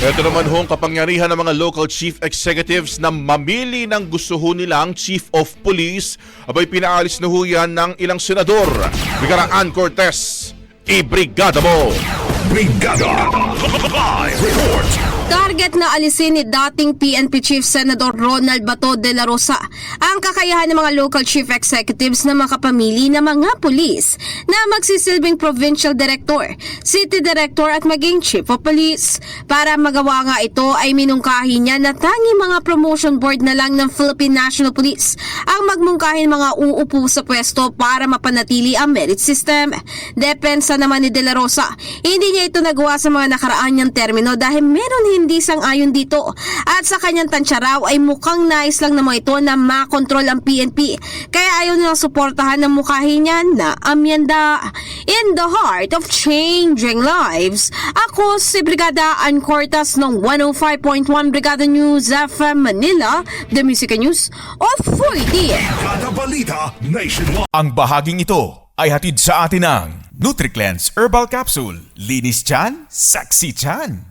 Ito naman hong kapangyarihan ng mga local chief executives na mamili ng gusto ho nilang chief of police, abay pinaalis na ho yan ng ilang senador. Brigada Ann Cortez, ibrigada mo! Brigada Live Report. Target na alisin ni dating PNP Chief Senador Ronald Bato de la Rosa ang kakayahan ng mga local chief executives na makapamili ng mga pulis na magsisilbing provincial director, city director at maging chief of police. Para magawa nga ito ay minungkahi niya na tanging mga promotion board na lang ng Philippine National Police ang magmungkahin mga uupo sa pwesto para mapanatili ang merit system. Depensa naman ni de la Rosa, hindi niya ito nagawa sa mga nakaraan niyang termino dahil meron hindi sang-ayon dito at sa kanyang tansya raw ay mukhang nais lang naman ito na makontrol ang PNP kaya ayaw nilang suportahan ng mukhahin niya na amyenda. In the heart of changing lives, ako si Brigada Ann Cortez ng 105.1 Brigada News FM Manila, The Music News Authority. Brigada Balita Nationwide. Ang bahaging ito ay hatid sa atin ng NutriCleanse Herbal Capsule. Linis tiyan, sexy tiyan.